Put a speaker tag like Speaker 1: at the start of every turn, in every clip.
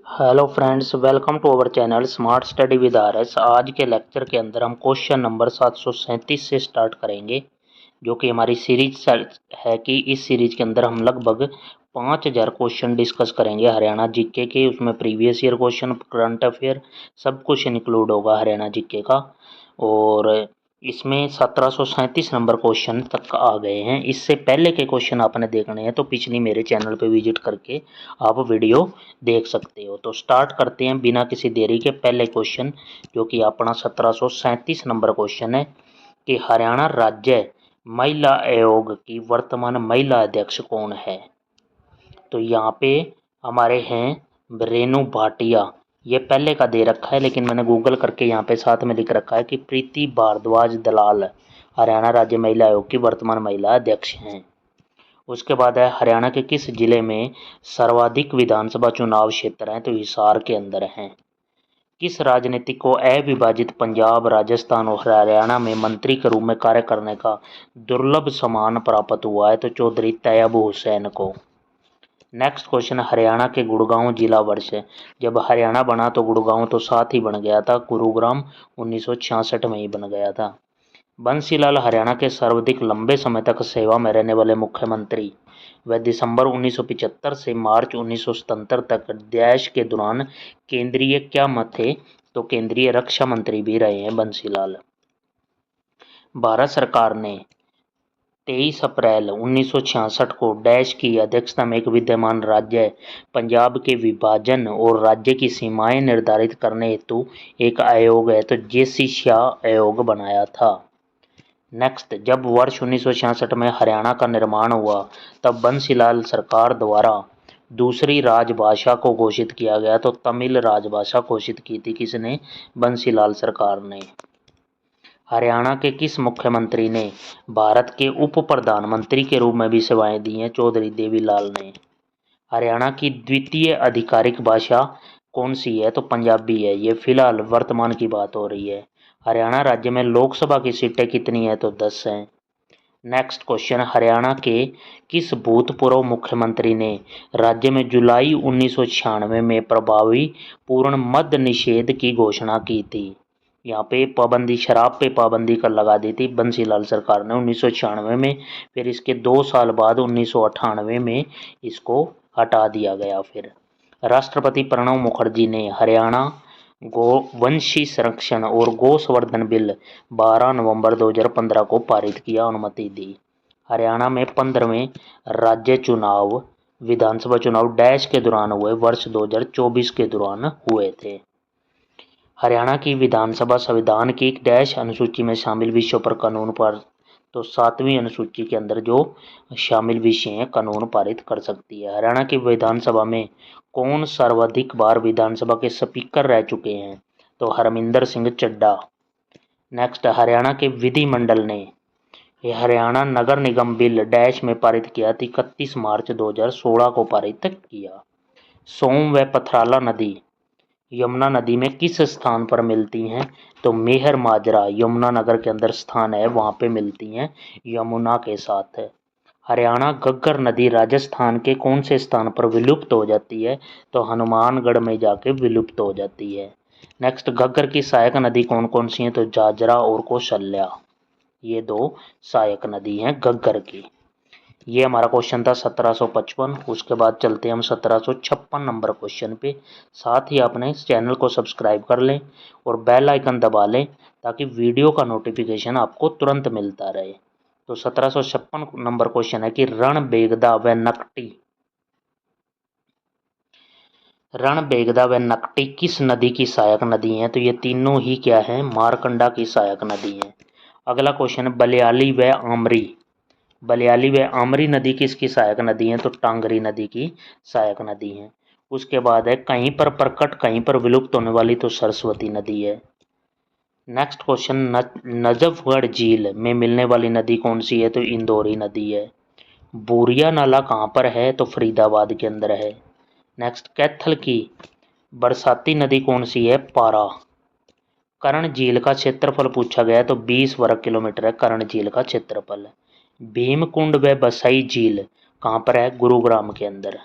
Speaker 1: Hello friends, welcome to our channel smart study with R S. आज के lecture के अंदर हम क्वेश्चन नंबर 737 से स्टार्ट करेंगे, जो कि हमारी सीरीज है कि इस सीरीज के अंदर हम लगभग 5000 क्वेश्चन डिस्कस करेंगे हरियाणा जीके के। उसमें previous year question, current affair सब कुछ इंक्लूड होगा हरियाणा जीके का। और इसमें 1737 नंबर क्वेश्चन तक आ गए हैं। इससे पहले के क्वेश्चन आपने देखने हैं तो पिछली मेरे चैनल पे विजिट करके आप वीडियो देख सकते हो। तो स्टार्ट करते हैं बिना किसी देरी के। पहले क्वेश्चन जो कि अपना 1737 नंबर क्वेश्चन है कि हरियाणा राज्य महिला आयोग की वर्तमान महिला अध्यक्ष कौन है। तो यहाँ पे हमारे हैं रेणु भाटिया। ये पहले का दे रखा है लेकिन मैंने गूगल करके यहाँ पे साथ में लिख रखा है कि प्रीति भारद्वाज दलाल हरियाणा राज्य महिला आयोग की वर्तमान महिला अध्यक्ष हैं। उसके बाद है हरियाणा के किस जिले में सर्वाधिक विधानसभा चुनाव क्षेत्र हैं। तो हिसार के अंदर हैं। किस राजनीतिक को अविभाजित पंजाब, राजस्थान और हरियाणा में मंत्री के रूप में कार्य करने का दुर्लभ सम्मान प्राप्त हुआ है। तो चौधरी तैयब हुसैन को। नेक्स्ट क्वेश्चन, हरियाणा के गुड़गांव जिला वर्ष है। जब हरियाणा बना तो गुड़गांव तो साथ ही बन गया था। गुरुग्राम 1966 में ही बन गया था। बंसीलाल हरियाणा के सर्वाधिक लंबे समय तक सेवा में रहने वाले मुख्यमंत्री। वह दिसंबर 1975 से मार्च 1977 तक देश के दौरान केंद्रीय क्या मत थे। तो केंद्रीय रक्षा मंत्री भी रहे हैं बंसीलाल। भारत सरकार ने 23 अप्रैल 1966 को डैश की अध्यक्षता में एक विद्यमान राज्य पंजाब के विभाजन और राज्य की सीमाएं निर्धारित करने हेतु एक आयोग है। तो जेसी शाह आयोग बनाया था। नेक्स्ट, जब वर्ष 1966 में हरियाणा का निर्माण हुआ तब बंसीलाल सरकार द्वारा दूसरी राजभाषा को घोषित किया गया। तो तमिल राजभाषा घोषित की थी किसने? बंसीलाल सरकार ने। हरियाणा के किस मुख्यमंत्री ने भारत के उप प्रधानमंत्री के रूप में भी सेवाएं दी हैं? चौधरी देवीलाल ने। हरियाणा की द्वितीय आधिकारिक भाषा कौन सी है? तो पंजाबी है। ये फिलहाल वर्तमान की बात हो रही है। हरियाणा राज्य में लोकसभा की सीटें कितनी है? तो 10 हैं। नेक्स्ट क्वेश्चन, हरियाणा के किस भूतपूर्व मुख्यमंत्री ने राज्य में जुलाई 1996 में प्रभावी पूर्ण मद्य निषेध की घोषणा की थी? यहाँ पे पाबंदी, शराब पे पाबंदी कर लगा दी थी बंसीलाल सरकार ने 1996 में। फिर इसके 2 साल बाद 1998 में इसको हटा दिया गया। फिर राष्ट्रपति प्रणब मुखर्जी ने हरियाणा गोवंशी संरक्षण और गो संवर्धन बिल 12 नवंबर 2015 को पारित किया, अनुमति दी। हरियाणा में 15वें राज्य चुनाव विधानसभा चुनाव डैश के दौरान हुए? वर्ष 2024 के दौरान हुए थे। हरियाणा की विधानसभा संविधान की डैश अनुसूची में शामिल विषयों पर कानून पर। तो 7वीं अनुसूची के अंदर जो शामिल विषय हैं कानून पारित कर सकती है। हरियाणा की विधानसभा में कौन सर्वाधिक बार विधानसभा के स्पीकर रह चुके हैं? तो हरमिंदर सिंह चड्ढा। नेक्स्ट, हरियाणा के विधिमंडल ने हरियाणा नगर निगम बिल डैश में पारित किया। 31 मार्च 2016 को पारित किया। सोम व पथराला नदी यमुना नदी में किस स्थान पर मिलती हैं? तो मेहर माजरा यमुना नगर के अंदर स्थान है, वहां पे मिलती हैं यमुना के साथ। हरियाणा घग्गर नदी राजस्थान के कौन से स्थान पर विलुप्त हो जाती है? तो हनुमानगढ़ में जाके विलुप्त हो जाती है। नेक्स्ट, घग्गर की सहायक नदी कौन कौन सी हैं? तो जाजरा और कौशल्या, ये 2 सहायक नदी हैं घग्गर की। ये हमारा क्वेश्चन था 1755। उसके बाद चलते हैं हम 1756 नंबर क्वेश्चन पे। साथ ही आपने इस चैनल को सब्सक्राइब कर लें और बेल आइकन दबा लें ताकि वीडियो का नोटिफिकेशन आपको तुरंत मिलता रहे। तो 1756 नंबर क्वेश्चन है कि रणबेगदा व नकटी किस नदी की सहायक नदी हैं? तो ये तीनों ही क्या है? मारकंडा की सहायक नदी हैं। अगला क्वेश्चन, बलियाली व आमरी नदी किसकी सहायक नदी है? तो टांगरी नदी की सहायक नदी है। उसके बाद है कहीं पर प्रकट कहीं पर विलुप्त होने वाली? तो सरस्वती नदी है। नेक्स्ट क्वेश्चन, नजफगढ़ झील में मिलने वाली नदी कौन सी है? तो इंदौरी नदी है। बूरिया नाला कहाँ पर है? तो फरीदाबाद के अंदर है। नेक्स्ट, कैथल की बरसाती नदी कौन सी है? पारा। कर्ण झील का क्षेत्रफल पूछा गया तो 20 वर्ग किलोमीटर है कर्ण झील का क्षेत्रफल। भीमकुंड व बसई झील कहाँ पर है? गुरुग्राम के अंदर।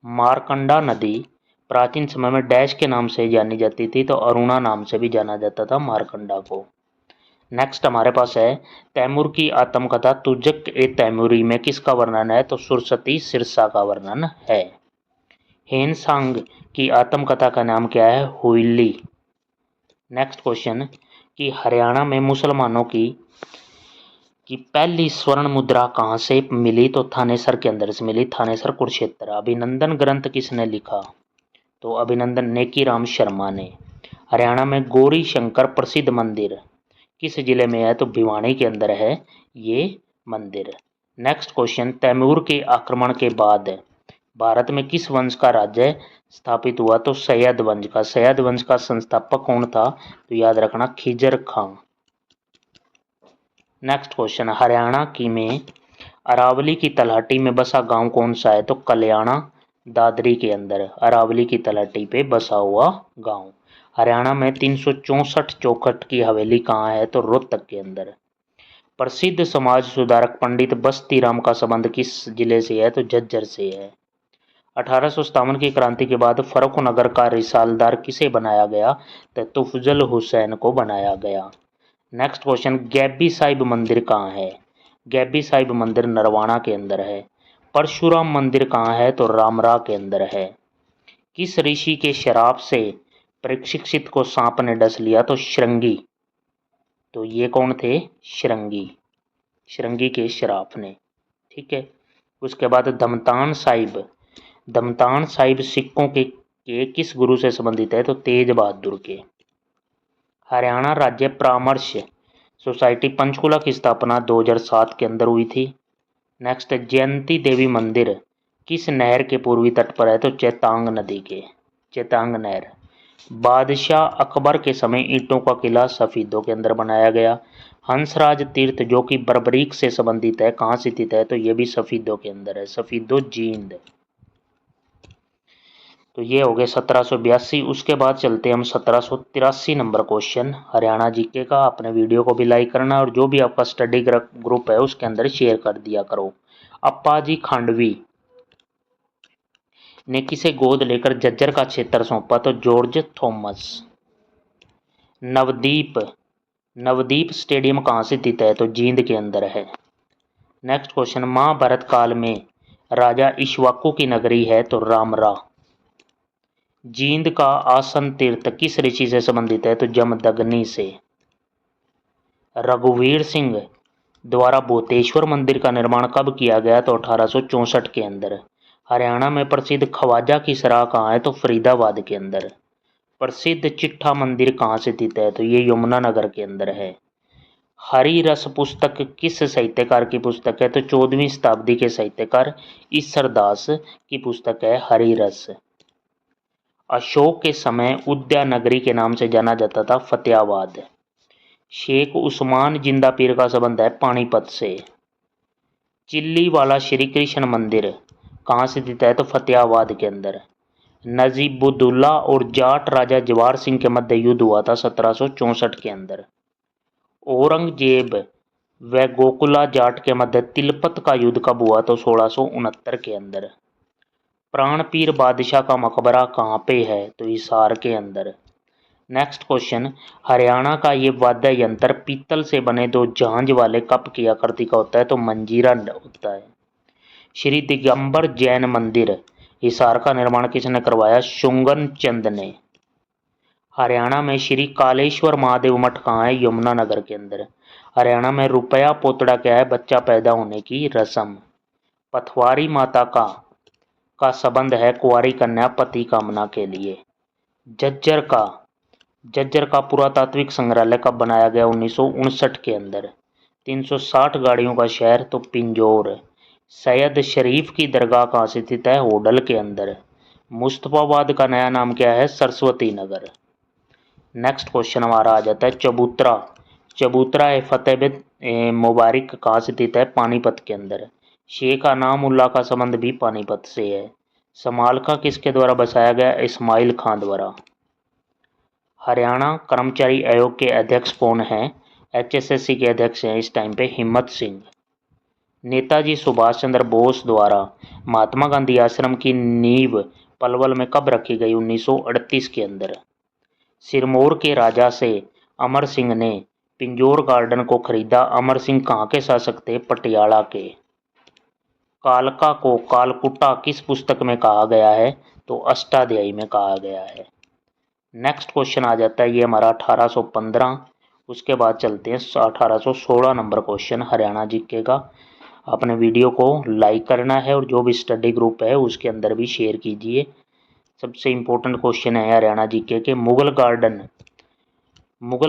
Speaker 1: मारकंडा नदी प्राचीन समय में डैश के नाम से जानी जाती थी, तो अरुणा नाम से भी जाना जाता था मारकंडा को। नेक्स्ट हमारे पास है तैमूर की आत्मकथा तुजक ए तैमूरी में किसका वर्णन है, तो सुरसती सिरसा का वर्णन है। हेनसांग की आत्मकथा का नाम क्या है, हुइली। नेक्स्ट क्वेश्चन कि हरियाणा में मुसलमानों की पहली स्वर्ण मुद्रा कहाँ से मिली, तो थानेसर के अंदर से मिली, थानेसर कुरुक्षेत्र। अभिनंदन ग्रंथ किसने लिखा, तो अभिनंदन नेकीराम शर्मा ने। हरियाणा में गौरी शंकर प्रसिद्ध मंदिर किस जिले में है, तो भिवानी के अंदर है ये मंदिर। नेक्स्ट क्वेश्चन तैमूर के आक्रमण के बाद भारत में किस वंश का राज्य स्थापित हुआ, तो सैयद वंश का। सैयद वंश का संस्थापक कौन था, तो याद रखना खिजर खां। नेक्स्ट क्वेश्चन हरियाणा की में अरावली की तलहटी में बसा गांव कौन सा है, तो कल्याणा दादरी के अंदर अरावली की तलहटी पे बसा हुआ गांव। हरियाणा में 364 चौखट की हवेली कहाँ है, तो रोहतक के अंदर। प्रसिद्ध समाज सुधारक पंडित बस्ती राम का संबंध किस जिले से है, तो झज्जर से है। 1857 की क्रांति के बाद फर्रुखनगर का रिसालदार किसे बनाया गया, तो तुफजल हुसैन को बनाया गया। नेक्स्ट क्वेश्चन गैबी साहिब मंदिर कहाँ है, गैबी साहिब मंदिर नरवाना के अंदर है। परशुराम मंदिर कहाँ है, तो रामरा के अंदर है। किस ऋषि के शराप से प्रशिक्षित को सांप ने डस लिया, तो श्रृंगी। तो ये कौन थे, श्रृंगी, श्रृंगी के शराप ने। ठीक है। उसके बाद धमतान साहिब, धमतान साहिब सिखों के किस गुरु से संबंधित है, तो तेज बहादुर के। हरियाणा राज्य परामर्श सोसाइटी पंचकुला की स्थापना 2007 के अंदर हुई थी। नेक्स्ट जयंती देवी मंदिर किस नहर के पूर्वी तट पर है, तो चेतांग नदी के, चेतांग नहर। बादशाह अकबर के समय ईंटों का किला सफीदों के अंदर बनाया गया। हंसराज तीर्थ जो कि बर्बरीक से संबंधित है कहाँ स्थित है, तो ये भी सफीदों के अंदर है, सफीदो जींद। तो ये हो गए 1782। उसके बाद चलते हम 1783 नंबर क्वेश्चन हरियाणा जीके का। अपने वीडियो को भी लाइक करना और जो भी आपका स्टडी ग्रुप है उसके अंदर शेयर कर दिया करो। अप्पाजी खांडवी ने किसे गोद लेकर झज्जर का क्षेत्र सौंपा, तो George Thomas. Navdeep, Navdeep stadium कहाँ से स्थित है, तो जींद के अंदर है। नेक्स्ट क्वेश्चन महाभारत काल में राजा इक्ष्वाकु की नगरी है, तो रामरा। जींद का आसन तीर्थ किस ऋषि से संबंधित है, तो जमदग्नि से। रघुवीर सिंह द्वारा भूतेश्वर मंदिर का निर्माण कब किया गया, तो 1864 के अंदर। हरियाणा में प्रसिद्ध ख्वाजा की सराह कहाँ है, तो फरीदाबाद के अंदर। प्रसिद्ध चिट्ठा मंदिर कहाँ से स्थित है, तो ये यमुनानगर के अंदर है। हरि रस पुस्तक किस साहित्यकार की पुस्तक है, तो 14वीं शताब्दी के साहित्यकार ईसरदास की पुस्तक है हरि रस। अशोक के समय उद्यानगरी के नाम से जाना जाता था फतेहाबाद। शेख उस्मान जिंदा पीर का संबंध है पानीपत से। चिल्ली वाला श्री कृष्ण मंदिर कहाँ से स्थित है, तो फतेहाबाद के अंदर। नजीबुद्दौला और जाट राजा जवार सिंह के मध्य युद्ध हुआ था 1764 के अंदर। औरंगजेब व गोकुला जाट के मध्य तिलपत का युद्ध कब हुआ, तो 1669 के अंदर। प्राणपीर बादशाह का मकबरा कहाँ पे है, तो हिसार के अंदर। नेक्स्ट क्वेश्चन हरियाणा का ये वाद्य यंत्र पीतल से बने दो झांझ वाले कप की आकृति का होता है, तो मंजीरा होता है। श्री दिगंबर जैन मंदिर हिसार का निर्माण किसने करवाया, शुंगन चंद ने। हरियाणा में श्री कालेश्वर महादेव मठ कहाँ है, यमुनानगर के अंदर। हरियाणा में रुपया पोतड़ा क्या है, बच्चा पैदा होने की रस्म। पथवारी माता का संबंध है कुंवारी कन्या पति कामना के लिए। झज्जर का पुरातात्विक संग्रहालय कब बनाया गया, 1959 के अंदर। 360 गाड़ियों का शहर, तो पिंजौर। सैयद शरीफ की दरगाह कहाँ से स्थित है, होडल के अंदर। मुस्तफाबाद का नया नाम क्या है, सरस्वती नगर। नेक्स्ट क्वेश्चन हमारा आ जाता है चबूतरा। चबूतरा फतेह मुबारक कहाँ से स्थित है, पानीपत के अंदर। शेख अनामुल्ला का संबंध भी पानीपत से है। समालखा किसके द्वारा बसाया गया, इस्माइल खां द्वारा। हरियाणा कर्मचारी आयोग के अध्यक्ष कौन हैं, HSSC के अध्यक्ष हैं इस टाइम पे हिम्मत सिंह। नेताजी सुभाष चंद्र बोस द्वारा महात्मा गांधी आश्रम की नींव पलवल में कब रखी गई? 1938 के अंदर। सिरमौर के राजा से अमर सिंह ने पिंजौर गार्डन को खरीदा। अमर सिंह कहाँ के शासक थे? पटियाला के। कालका को कालकुटा किस पुस्तक में कहा गया है? तो अष्टाध्यायी में कहा गया है। नेक्स्ट क्वेश्चन आ जाता है, ये हमारा 1815। उसके बाद चलते हैं 1816 नंबर क्वेश्चन हरियाणा जीके का। अपने वीडियो को लाइक करना है और जो भी स्टडी ग्रुप है उसके अंदर भी शेयर कीजिए। सबसे इम्पोर्टेंट क्वेश्चन है हरियाणा जीके के। मुगल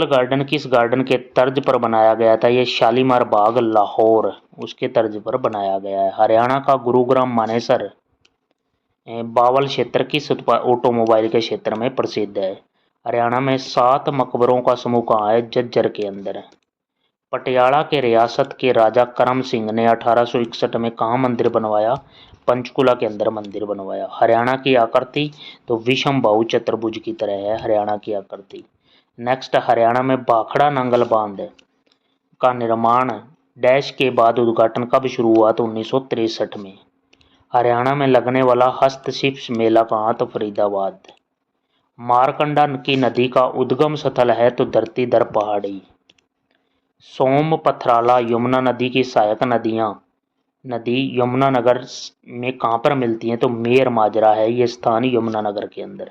Speaker 1: गार्डन किस गार्डन के तर्ज पर बनाया गया था? ये शालीमार बाग लाहौर, उसके तर्ज पर बनाया गया है। हरियाणा का गुरुग्राम मानेसर बावल क्षेत्र किस ऑटोमोबाइल के क्षेत्र में प्रसिद्ध है? हरियाणा में 7 मकबरों का समूह कहाँ है? झज्जर के अंदर। पटियाला के रियासत के राजा करम सिंह ने 1861 में कहाँ मंदिर बनवाया? पंचकुला के अंदर मंदिर बनवाया। हरियाणा की आकृति तो विषम बाहु चतुर्भुज की तरह है हरियाणा की आकृति। नेक्स्ट, हरियाणा में भाखड़ा नांगल बांध का निर्माण डैश के बाद उद्घाटन कब शुरू हुआ? तो 1963 में। हरियाणा में लगने वाला हस्तशिल्प मेला कहाँ? तो फरीदाबाद। मारकंडा की नदी का उद्गम स्थल है तो धरतीधर पहाड़ी। सोम, पथराला, यमुना नदी की सहायक नदी यमुनानगर में कहाँ पर मिलती हैं? तो मेर माजरा है ये स्थान यमुनानगर के अंदर।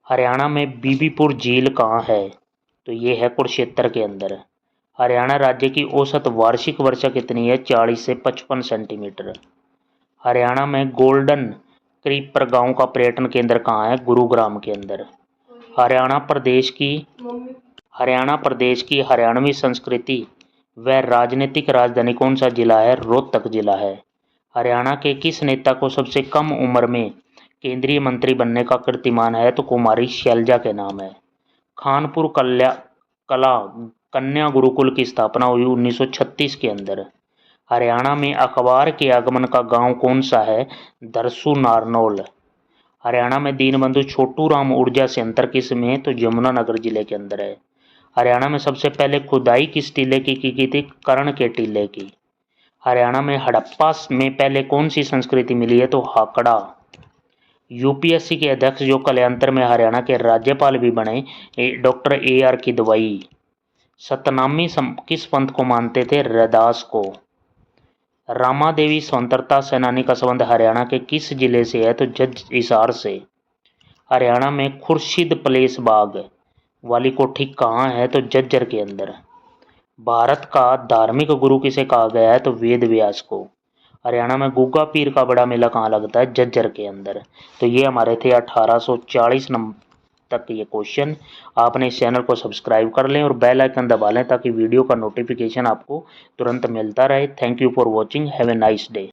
Speaker 1: हरियाणा में बीबीपुर झील कहाँ है? तो ये है कुरुक्षेत्र के अंदर। हरियाणा राज्य की औसत वार्षिक वर्षा कितनी है? 40 से 55 सेंटीमीटर। हरियाणा में गोल्डन क्रीपर गांव का पर्यटन केंद्र कहाँ है? गुरुग्राम के अंदर। हरियाणा प्रदेश की हरियाणवी संस्कृति व राजनीतिक राजधानी कौन सा जिला है? रोहतक जिला है। हरियाणा के किस नेता को सबसे कम उम्र में केंद्रीय मंत्री बनने का कीर्तिमान है? तो कुमारी शैलजा के नाम है। खानपुर कला कन्या गुरुकुल की स्थापना हुई 1936 के अंदर। हरियाणा में अखबार के आगमन का गांव कौन सा है? दरसू नारनौल। हरियाणा में दीनबंधु छोटू राम ऊर्जा संयंत्र किस में है? तो यमुनानगर जिले के अंदर है। हरियाणा में सबसे पहले खुदाई किस टीले की थी? कर्ण के टीले की। हरियाणा में हड़प्पा में पहले कौन सी संस्कृति मिली है? तो हाकड़ा। यूपीएससी के अध्यक्ष जो कल्याणतर में हरियाणा के राज्यपाल भी बने, डॉक्टर AR किदवई। सतनामी किस पंथ को मानते थे? रैदास को। रामा देवी स्वतंत्रता सेनानी का संबंध हरियाणा के किस जिले से है? तो जज हिसार से। हरियाणा में खुर्शीद प्लेस बाग वाली कोठी कहाँ है? तो झज्जर के अंदर। भारत का धार्मिक गुरु किसे कहा गया है? तो वेद व्यास को। हरियाणा में गुग्गा पीर का बड़ा मेला कहाँ लगता है? झज्जर के अंदर। तो ये हमारे थे 1840 नंबर तक ये क्वेश्चन। आपने इस चैनल को सब्सक्राइब कर लें और बेल आइकन दबा लें ताकि वीडियो का नोटिफिकेशन आपको तुरंत मिलता रहे। Thank you for watching. Have a nice day.